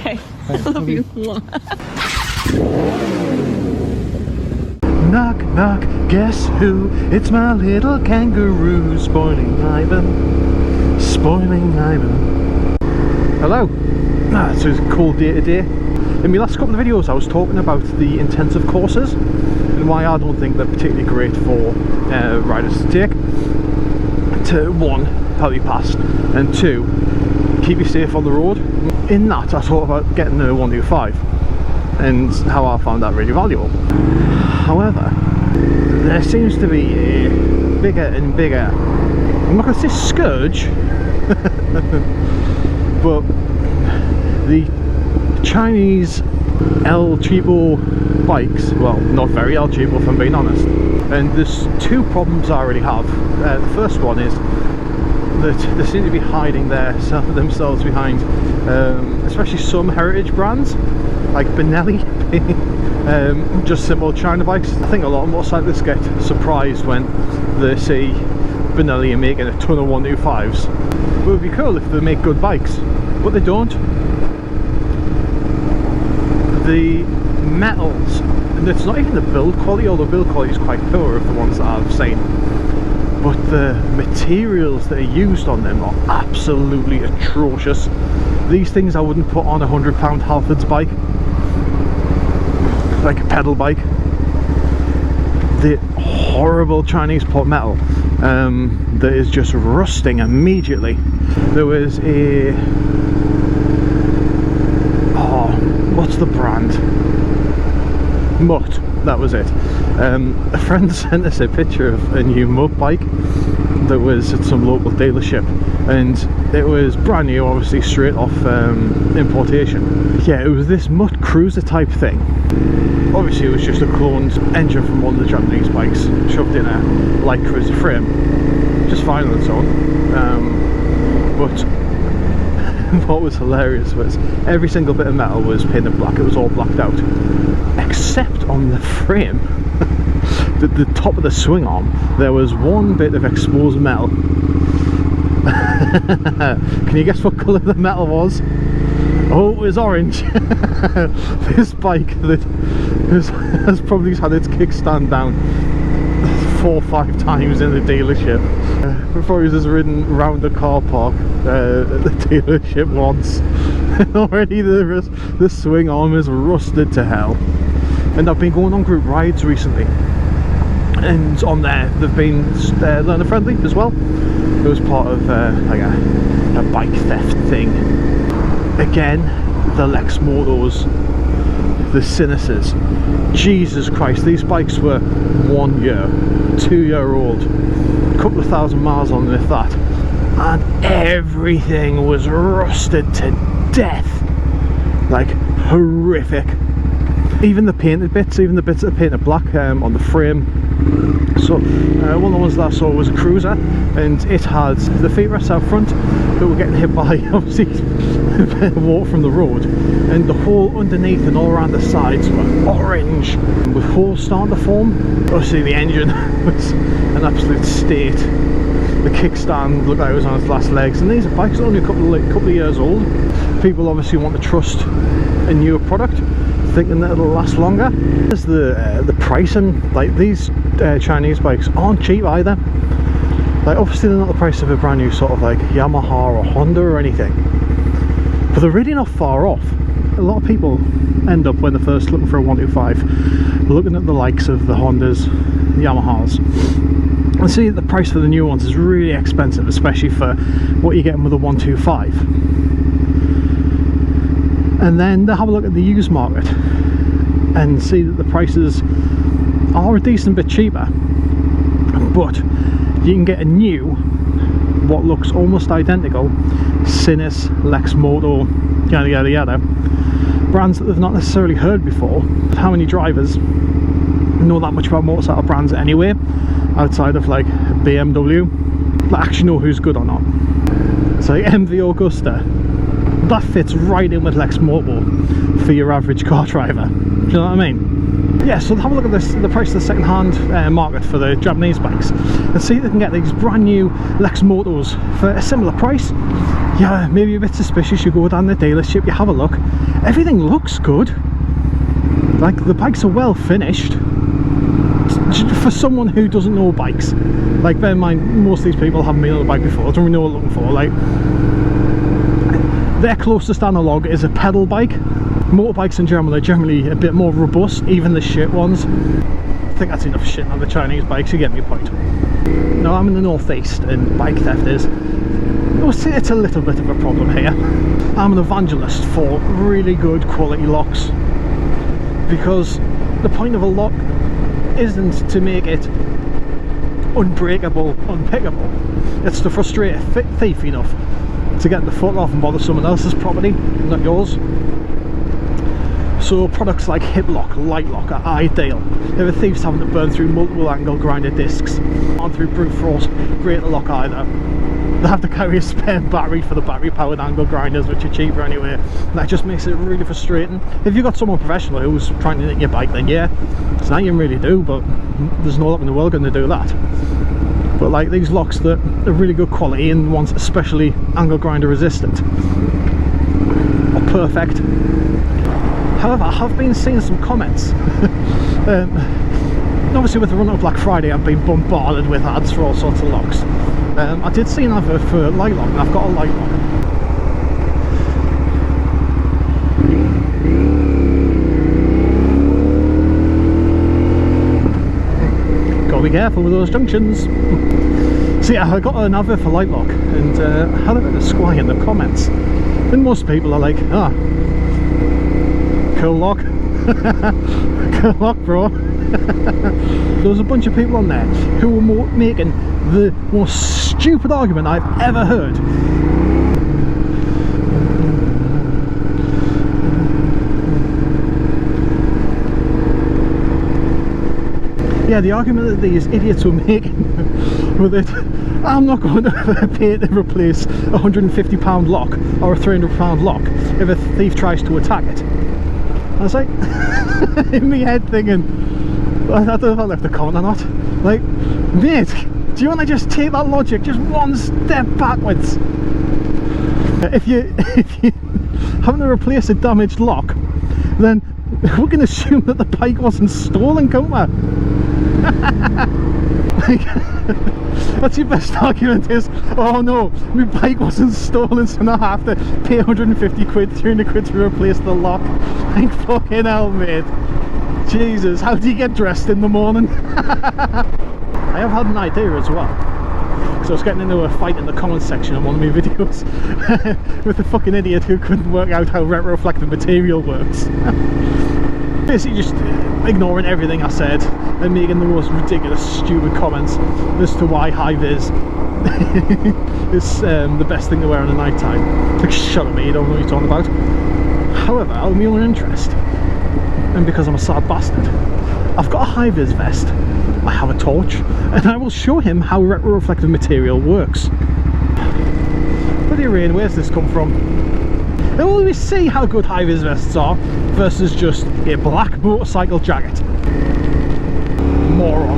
Okay. I love you. Knock, knock, guess who? It's my little kangaroo, spoiling Ivan. Spoiling Ivan. Hello. It's a cool day today. In my last couple of videos I was talking about the intensive courses and why I don't think they're particularly great for riders to take. To one, help you past, and two, keep you safe on the road. In that I thought about getting the 125 and how I found that really valuable. However, there seems to be a bigger and bigger, I'm not going to say scourge, but the Chinese El Cheapo bikes, well, not very El Cheapo if I'm being honest. And there's two problems I already have. The first one is that they seem to be hiding themselves behind especially some heritage brands like Benelli, just simple China bikes. I think a lot of motorcyclists get surprised when they see Benelli are making a ton of 125s. It would be cool if they make good bikes, but they don't. The metals, and it's not even the build quality, although the build quality is quite poor of the ones that I've seen, but the materials that are used on them are absolutely atrocious. These things I wouldn't put on a £100 Halfords bike, like a pedal bike. The horrible Chinese pot metal that is just rusting immediately. There was a, what's the brand? Mutt, that was it. A friend sent us a picture of a new Mutt bike that was at some local dealership, and it was brand new, obviously straight off importation. Yeah, it was this Mutt cruiser type thing. Obviously it was just a cloned engine from one of the Japanese bikes shoved in a light cruiser frame, just fine on its own. But what was hilarious was every single bit of metal was painted black. It was all blacked out except on the frame. the top of the swing arm, there was one bit of exposed metal. Can you guess what colour the metal was? Oh, it was orange. This bike that has probably had its kickstand down 4 or 5 times in the dealership before he was just ridden round the car park at the dealership once. And already the swing arm is rusted to hell. And I've been going on group rides recently, and on there they've been learner friendly as well. It was part of like a bike theft thing. Again, the Lex Motos, the Cynuses. Jesus Christ, these bikes were 1 year, 2 year old, a couple of thousand miles on them if that, and everything was rusted to death, like horrific. Even the painted bits, even the bits that are painted black on the frame. So one of the ones that I saw was a cruiser, and it had the feetrests out front that were getting hit by obviously water from the road, and the whole underneath and all around the sides were orange with holes starting to form. Obviously the engine was an absolute state. The kickstand looked like it was on its last legs, and these bikes are only a couple of years old. People obviously want to trust a newer product, thinking that it'll last longer. There's the pricing. Like, these Chinese bikes aren't cheap either. Like, obviously they're not the price of a brand new sort of like Yamaha or Honda or anything, but they're really not far off. A lot of people end up, when they're first looking for a 125, looking at the likes of the Hondas, the Yamahas, and see that the price for the new ones is really expensive, especially for what you're getting with a 125. And then they have a look at the used market and see that the prices are a decent bit cheaper, but you can get a new, what looks almost identical, Cynis, Lex Moto, yada yada yada, brands that they've not necessarily heard before. How many drivers know that much about motorcycle brands anyway, outside of like BMW, that actually know who's good or not? So like MV Augusta, that fits right in with Lex Moto for your average car driver. Do you know what I mean? Yeah, so have a look at this, the price of the second-hand market for the Japanese bikes, and see if they can get these brand new Lex Motos for a similar price, yeah, maybe a bit suspicious. You go down the dealership, you have a look, everything looks good. Like, the bikes are well finished for someone who doesn't know bikes. Like, bear in mind, most of these people haven't been on a bike before, don't really know what they're looking for. Like, their closest analogue is a pedal bike. Motorbikes in general are generally a bit more robust, even the shit ones. I think that's enough shit on the Chinese bikes, you get my point. Now, I'm in the northeast and bike theft is, I would say it's a little bit of a problem here. I'm an evangelist for really good quality locks, because the point of a lock isn't to make it unbreakable, unpickable. It's to frustrate a thief enough to get the foot off and bother someone else's property, not yours. So products like hip lock, light lock are ideal. If a thief's having to burn through multiple angle grinder discs, on through brute force, great to lock either. They have to carry a spare battery for the battery powered angle grinders, which are cheaper anyway. That just makes it really frustrating. If you've got someone professional who's trying to nick your bike, then yeah, it's not you can really do, but there's no lock in the world going to do that. But like these locks that are really good quality and ones especially angle grinder resistant are perfect. However, I have been seeing some comments. Obviously with the run up Black Friday, I've been bombarded with ads for all sorts of locks. I did see an advert for light lock, and I've got a light lock. Gotta be careful with those junctions. So yeah, I got an advert for light lock, and I had a bit of squy in the comments. And most people are like, ah, cool lock. Cool lock, bro. There was a bunch of people on there who were making the most stupid argument I've ever heard. Yeah, the argument that these idiots were making with it, I'm not going to pay to replace a £150 lock or a £300 lock if a thief tries to attack it. I was like, in my head thinking, I don't know if I left a comment or not. Like, mate, do you want to just take that logic just one step backwards? If you having to replace a damaged lock, then we can assume that the bike wasn't stolen, can't we? Like, that's your best argument is, oh no, my bike wasn't stolen, so now I have to pay 150 quid, 300 quid to replace the lock. Like, fucking hell, mate. Jesus, how do you get dressed in the morning? I have had an idea as well, because I was getting into a fight in the comments section on one of my videos with a fucking idiot who couldn't work out how retroreflective material works. Basically just ignoring everything I said and making the most ridiculous stupid comments as to why Hi Vis is the best thing to wear in the night time. Like, shut up, mate, you don't know what you're talking about. However, out of my own interest, and because I'm a sad bastard, I've got a Hi Vis vest, I have a torch, and I will show him how retroreflective material works. Bloody rain, where's this come from? And will we see how good Hi Vis vests are versus just a black motorcycle jacket? Moron.